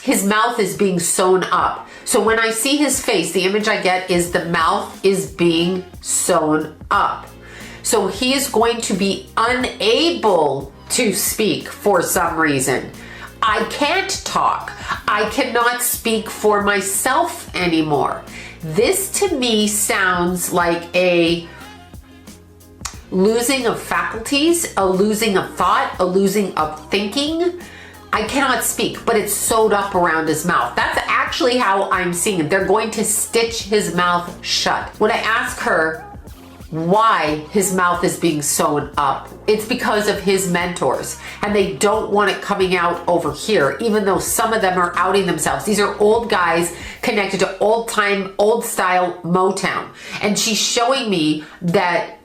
his mouth is being sewn up. So when I see his face, the image I get is the mouth is being sewn up. So he is going to be unable to speak for some reason. I can't talk. I cannot speak for myself anymore. This to me sounds like a losing of faculties, a losing of thought, a losing of thinking. I cannot speak, but it's sewed up around his mouth. That's actually how I'm seeing it. They're going to stitch his mouth shut. When I ask her why his mouth is being sewn up, it's because of his mentors, and they don't want it coming out over here, even though some of them are outing themselves. These are old guys connected to old time, old style Motown. And she's showing me that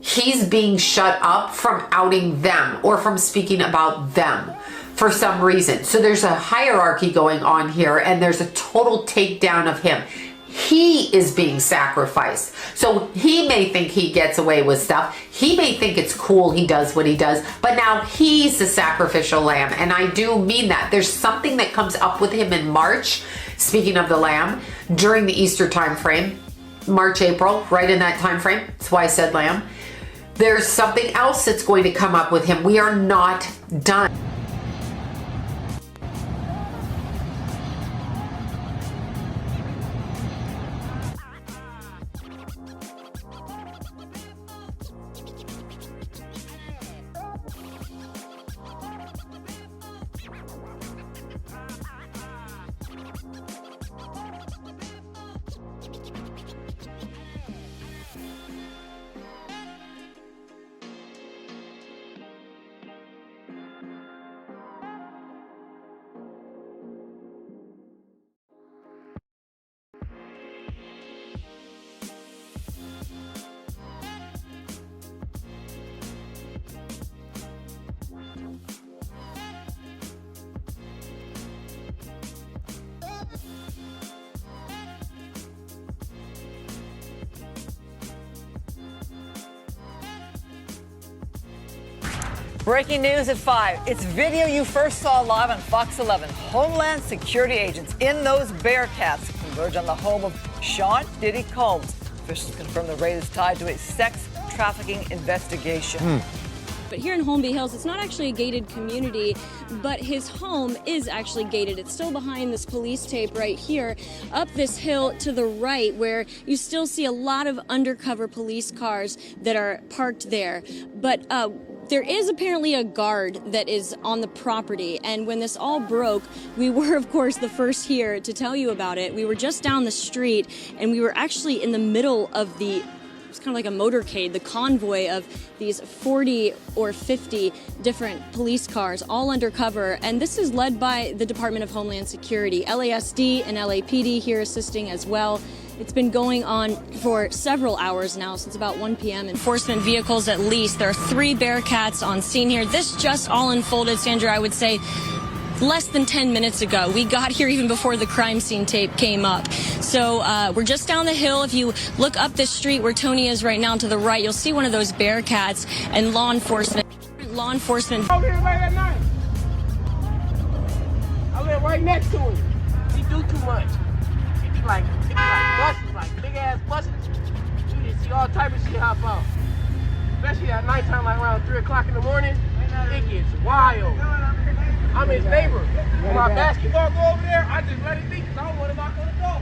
he's being shut up from outing them or from speaking about them for some reason. So there's a hierarchy going on here, and there's a total takedown of him. He is being sacrificed. So he may think he gets away with stuff. He may think it's cool he does what he does, but now he's the sacrificial lamb. And I do mean that. There's something that comes up with him in March, speaking of the lamb, during the Easter time frame, March, April, right in that time frame. That's why I said lamb. There's something else that's going to come up with him. We are not done. Breaking news at 5. It's video you first saw live on Fox 11. Homeland Security agents in those Bearcats converge on the home of Sean Diddy Combs. Officials confirm the raid is tied to a sex trafficking investigation. But here in Holmby Hills, it's not actually a gated community, but his home is actually gated. It's still behind this police tape right here, up this hill to the right, where you still see a lot of undercover police cars that are parked there. But there is apparently a guard that is on the property, and when this all broke, we were, of course, the first here to tell you about it. We were just down the street, and we were actually in the middle of it's kind of like a motorcade, the convoy of these 40 or 50 different police cars, all undercover. And this is led by the Department of Homeland Security, LASD and LAPD here assisting as well. It's been going on for several hours now, since about 1 p.m. Enforcement vehicles at least. There are 3 Bearcats on scene here. This just all unfolded, Sandra, I would say, less than 10 minutes ago. We got here even before the crime scene tape came up. So we're just down the hill. If you look up this street where Tony is right now to the right, you'll see one of those Bearcats and law enforcement. Over here late at night. I live right next to him. He do too much. He be like buses, like big ass buses. You just see all type of shit hop out. Especially at nighttime, like around 3 o'clock in the morning. It gets wild. I'm his neighbor. When my basketball go over there, I just let it be because I don't want to knock on the door.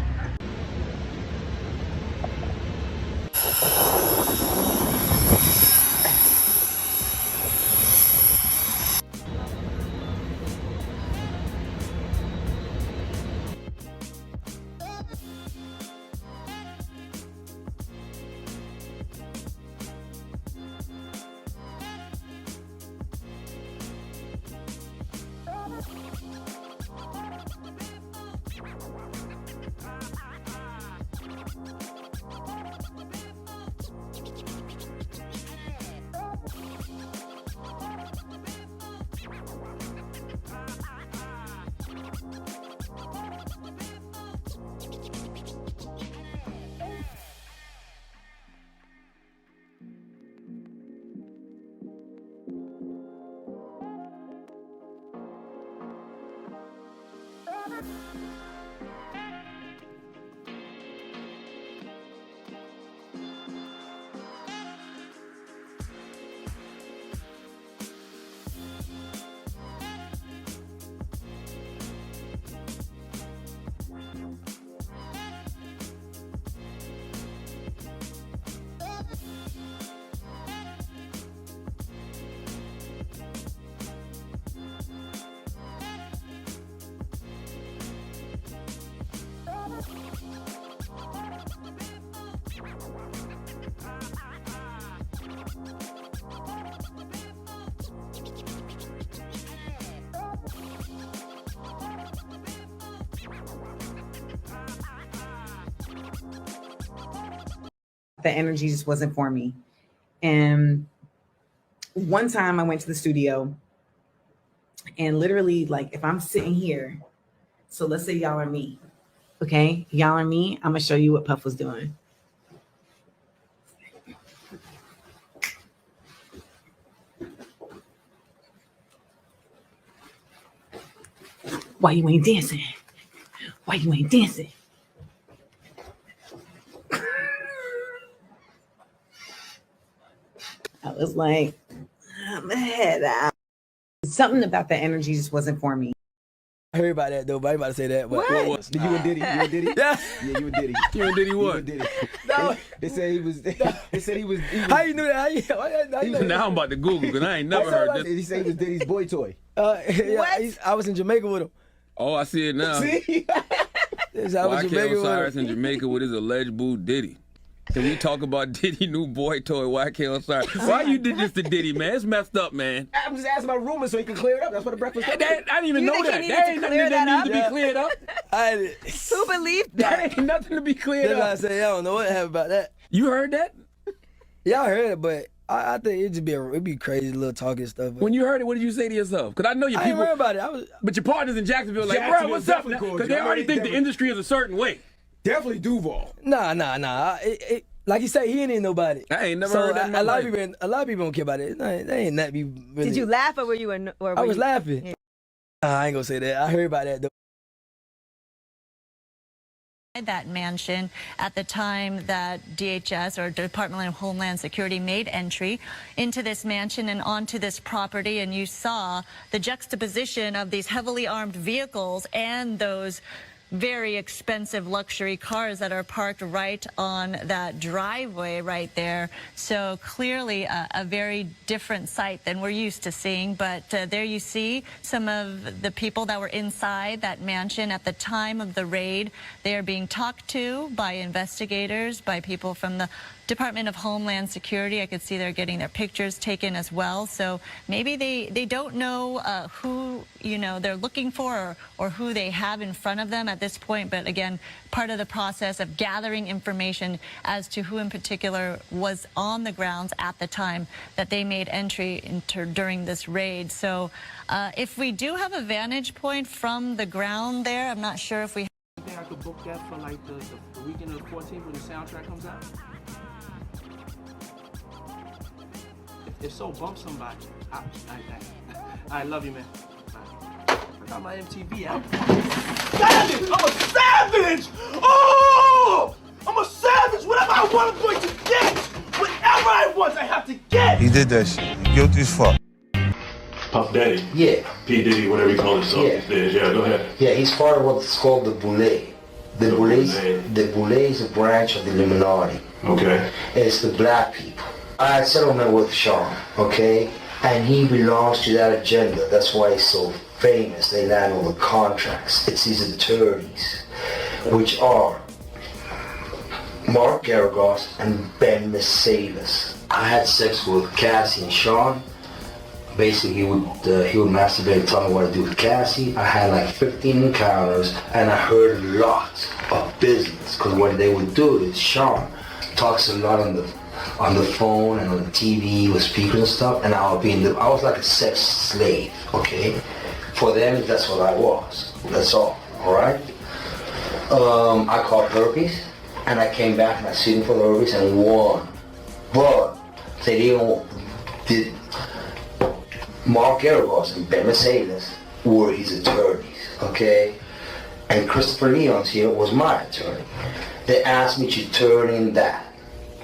The energy just wasn't for me. And one time I went to the studio and literally, like, if I'm sitting here, so let's say y'all are me, okay? Y'all are me. I'm gonna show you what Puff was doing. Why you ain't dancing? Why you ain't dancing? I was like, I'm gonna head out. Something about the energy just wasn't for me. I heard about that though, but I ain't about to say that. But What? You and Diddy? You and Diddy? Yeah. Yeah, you and Diddy. You and Diddy what? You and Diddy. No. They said he was. They said he was. How you knew that? How you know now I'm about to Google because I ain't never heard this. He said he was Diddy's boy toy. Yeah, I was in Jamaica with him. Oh, I see it now. See? I was YK Osiris in Jamaica with his alleged boo Diddy. Can we talk about Diddy new boy toy YK Osiris? Why you did this to Diddy, man? It's messed up, man. I'm just asking my roommate so he can clear it up. That's what the breakfast. I didn't even know that. he That needed ain't to nothing clear that that needs to be cleared up. Who believed that? That ain't nothing to be cleared That's why I up. say I don't know what happened about that. You heard that? Yeah, I heard it, but I think it'd be crazy little talking stuff. But When you heard it, what did you say to yourself? Because I know your I ain't people. worried about it. But your partners in Jacksonville like, bro, Jacksonville what's up? definitely called Because you. they I already already think the definitely- industry is a certain way. Definitely Duval. Nah. Like you say, he ain't nobody. I ain't never heard that in my a lot life. a lot of people don't care about it. They ain't that be really. Did you laugh or were you? I was laughing. Yeah. I ain't gonna say that. I heard about that though. That mansion at the time that DHS or Department of Homeland Security made entry into this mansion and onto this property, and you saw the juxtaposition of these heavily armed vehicles and those very expensive luxury cars that are parked right on that driveway right there. So clearly a very different sight than we're used to seeing. But there you see some of the people that were inside that mansion at the time of the raid. They are being talked to by investigators, by people from the Department of Homeland Security. I could see they're getting their pictures taken as well. So maybe they don't know who they're looking for or who they have in front of them at this point. But again, part of the process of gathering information as to who in particular was on the grounds at the time that they made entry during this raid. So if we do have a vantage point from the ground there, I'm not sure if we. You think I could book that for like the weekend of the 14th when the soundtrack comes out? If so, bump somebody. I love you, man. I got my MTV out. Savage! I'm a savage! Oh! I'm a savage! Whatever I want, I'm going to get! Whatever I want, I have to get! He did that shit. Guilty as fuck. Puff Daddy. Yeah. P. Diddy, whatever you call himself Yeah. these days. Yeah, go ahead. Yeah, he's part of what's called the Boule. The Boule is a branch of the Illuminati. Okay. It's the black people. I had settlement with Sean, okay? And he belongs to that agenda. That's why he's so famous. They land all the contracts. It's his attorneys, which are Mark Garagos and Ben Mase. I had sex with Cassie and Sean. Basically, he would masturbate and tell me what to do with Cassie. I had like 15 encounters, and I heard a lot of business. Because what they would do is Sean talks a lot on the phone and on the TV with speakers and stuff, and I was like a sex slave, okay? For them, that's what I was. That's all right? I caught herpes, and I came back and I sued him for the herpes and won. But they did. Mark Garagos and Ben Mercedes were his attorneys, okay? and Christopher Leon's here was my attorney. They asked me to turn in that,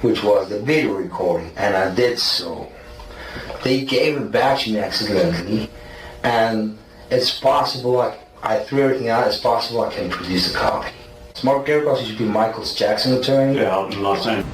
which was the video recording, and I did so. They gave it back to me accidentally, and it's possible I threw everything out. It's possible I can produce a copy. Mark Garibus used to be Michael Jackson's attorney. Yeah, out in Los Angeles.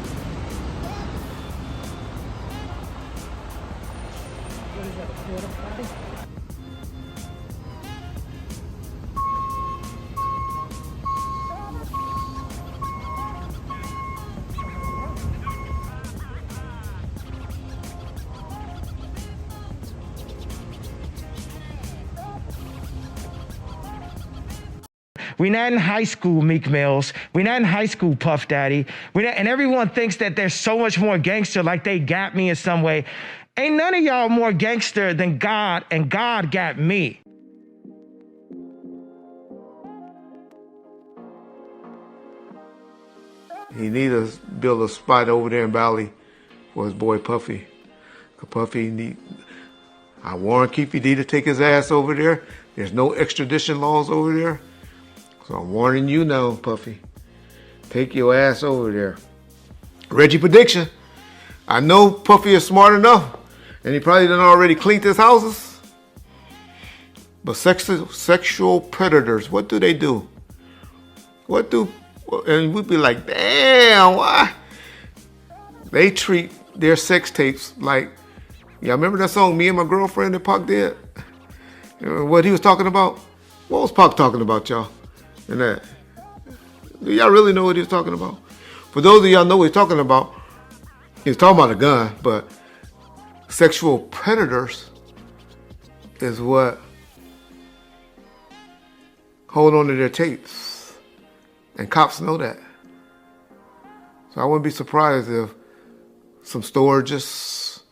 We're not in high school, Meek Mills. We're not in high school, Puff Daddy. And everyone thinks that they're so much more gangster, like they got me in some way. Ain't none of y'all more gangster than God, and God got me. He need to build a spot over there in Valley for his boy Puffy. I warn Keefe D to take his ass over there. There's no extradition laws over there. So I'm warning you now, Puffy. Take your ass over there. Reggie prediction. I know Puffy is smart enough, and he probably done already cleaned his houses. But sexual predators, what do they do? And we'd be like, damn, why? They treat their sex tapes like, yeah, remember that song, Me and My Girlfriend, that Pac did? What he was talking about? What was Pac talking about, y'all? And that. Do y'all really know what he was talking about? For those of y'all know what he's talking about, he's talking about a gun, but sexual predators is what hold on to their tapes. And cops know that. So I wouldn't be surprised if some storages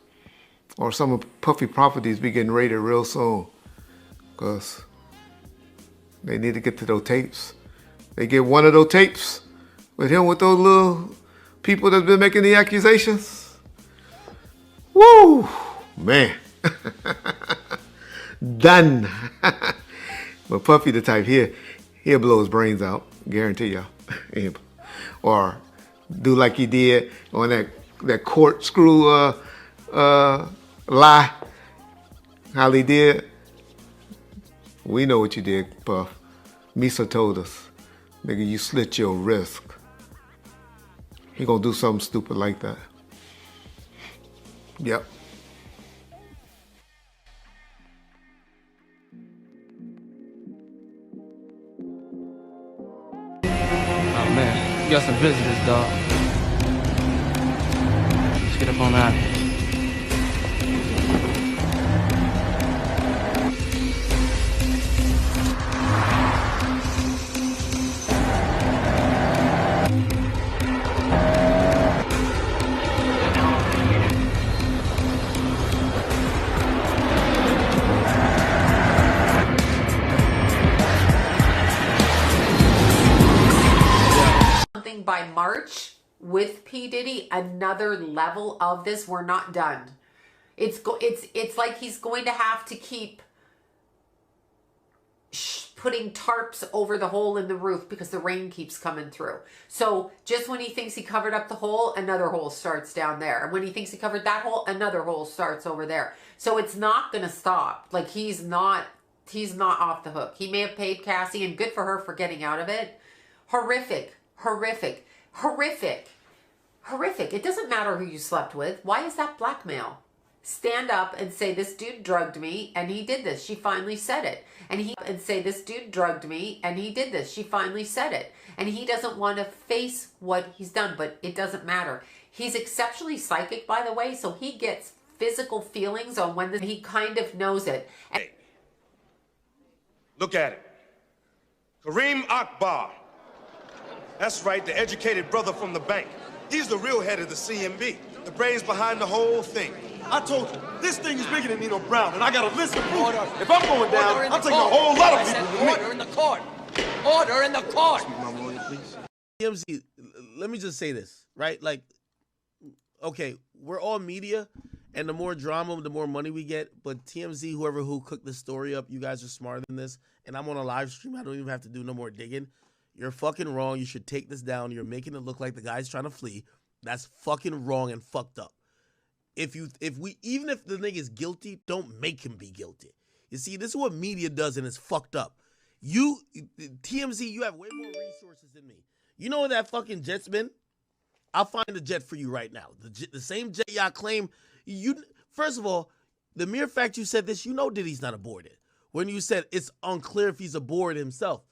or some of Puffy properties be getting raided real soon, because they need to get to those tapes. They get one of those tapes with him with those little people that's been making the accusations. Woo, man. Done. But Puffy the type, he'll blow his brains out, guarantee y'all. Or do like he did on that corkscrew lie. How he did. We know what you did, Puff. Misa told us. Nigga, you slit your wrist. He gonna do something stupid like that. Yep. Oh man, you got some visitors, dog. Let's get up on that. By March with P. Diddy, another level of this. We're not done. It's like he's going to have to keep putting tarps over the hole in the roof because the rain keeps coming through. So just when he thinks he covered up the hole, another hole starts down there. And when he thinks he covered that hole, another hole starts over there. So it's not going to stop. Like he's not off the hook. He may have paid Cassie, and good for her for getting out of it. Horrific. It doesn't matter who you slept with. Why is that blackmail? Stand up and say, this dude drugged me and he did this. She finally said it. And say, this dude drugged me and he did this. She finally said it. And he doesn't want to face what he's done, but it doesn't matter. He's exceptionally psychic, by the way, so he gets physical feelings on when he kind of knows it. Hey, look at it. Kareem Akbar. That's right, the educated brother from the bank. He's the real head of the CMB, the brains behind the whole thing. I told you, this thing is bigger than Nino Brown, and I got a list of proof. If I'm going down, I'm taking a whole lot of people with me. Order in the court. Order in the court. Excuse me, my lawyer, please. TMZ, let me just say this, right? Like, okay, we're all media, And the more drama, the more money we get. But TMZ, whoever who cooked this story up, you guys are smarter than this. And I'm on a live stream. I don't even have to do no more digging. You're fucking wrong. You should take this down. You're making it look like the guy's trying to flee. That's fucking wrong and fucked up. Even if the nigga's guilty, don't make him be guilty. You see, this is what media does, and it's fucked up. TMZ, you have way more resources than me. You know where that fucking jet's been? I'll find the jet for you right now. The same jet y'all claim. First of all, the mere fact you said this, you know Diddy's not aboard it. When you said it's unclear if he's aboard himself.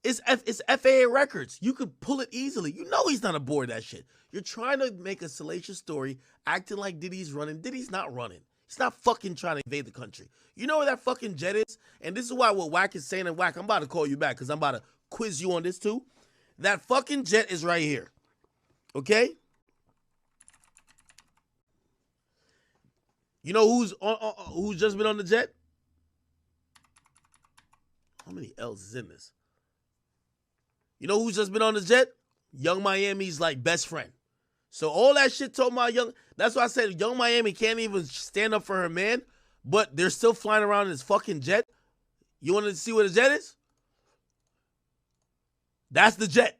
It's FAA records. You could pull it easily. You know he's not aboard that shit. You're trying to make a salacious story, acting like Diddy's running. Diddy's not running. He's not fucking trying to invade the country. You know where that fucking jet is? And this is why what Wack is saying, and Wack, I'm about to call you back because I'm about to quiz you on this too. That fucking jet is right here. Okay? You know who's just been on the jet? How many L's is in this? You know who's just been on the jet? Young Miami's like best friend. So all that shit told my that's why I said Young Miami can't even stand up for her man, but they're still flying around in this fucking jet. You want to see what the jet is? That's the jet.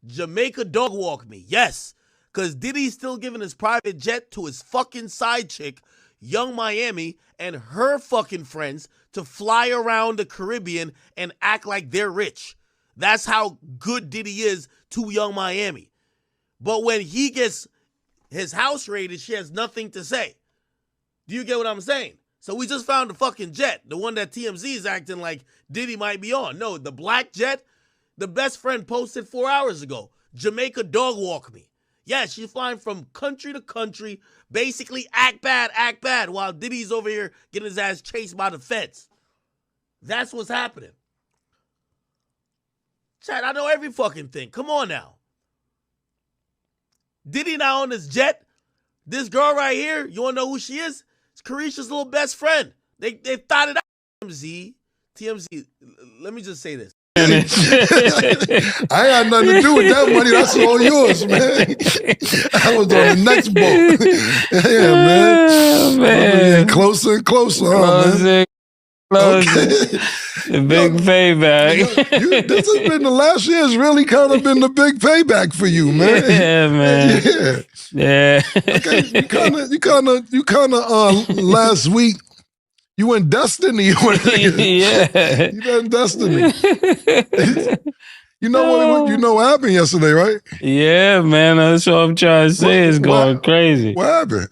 Jamaica dog walk me. Yes. Because Diddy's still giving his private jet to his fucking side chick, Young Miami, and her fucking friends to fly around the Caribbean and act like they're rich. That's how good Diddy is to Young Miami. But when he gets his house raided, she has nothing to say. Do you get what I'm saying? So we just found the fucking jet, the one that TMZ is acting like Diddy might be on. No, the black jet, the best friend posted 4 hours ago. Jamaica dog walk me. Yeah, she's flying from country to country, basically act bad, while Diddy's over here getting his ass chased by the feds. That's what's happening. Chad, I know every fucking thing. Come on now. Diddy now on this jet. This girl right here, you want to know who she is? It's Carisha's little best friend. They thought it out. TMZ, let me just say this. I ain't got nothing to do with that money. That's all yours, man. I was on the next boat. Yeah, man. Oh, man. Closer and closer, man. Okay. The big payback. This has been the last year's really kind of been the big payback for you, man. Yeah, man. Yeah. Okay, you kind of last week. You went Destiny. Yeah. You done Destiny. You know what happened yesterday, right? Yeah, man. That's what I'm trying to say. It's going crazy. What happened?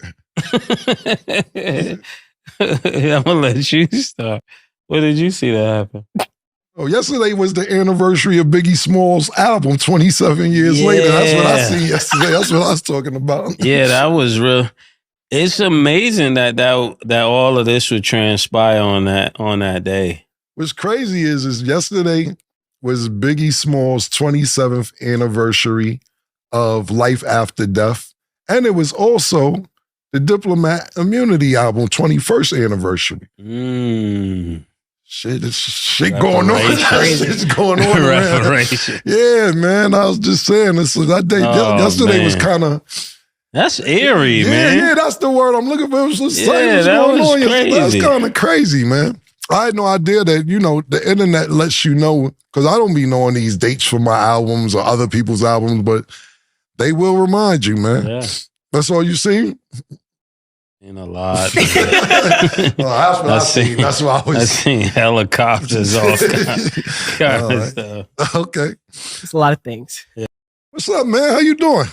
I'm gonna let you start. What did you see that happen? Oh, yesterday was the anniversary of Biggie Smalls' album, 27 years later. That's what I seen yesterday. That's what I was talking about. Yeah, that was real. It's amazing that all of this would transpire on that day. What's crazy is yesterday was Biggie Smalls' 27th anniversary of Life After Death. And it was also the Diplomat Immunity album, 21st anniversary. Shit going on. Shit's going on around. Yeah, man. I was just saying this. That day, yesterday was kind of. That's eerie, man. Yeah, that's the word I'm looking for. It was just that was crazy. That's kind of crazy, man. I had no idea that, the internet lets you know, because I don't be knowing these dates for my albums or other people's albums, but they will remind you, man. Yeah. That's all you seen? In a lot. That's what I seen. That's what I was. I seen helicopters, all kind of stuff. Okay. It's a lot of things. Yeah. What's up, man? How you doing?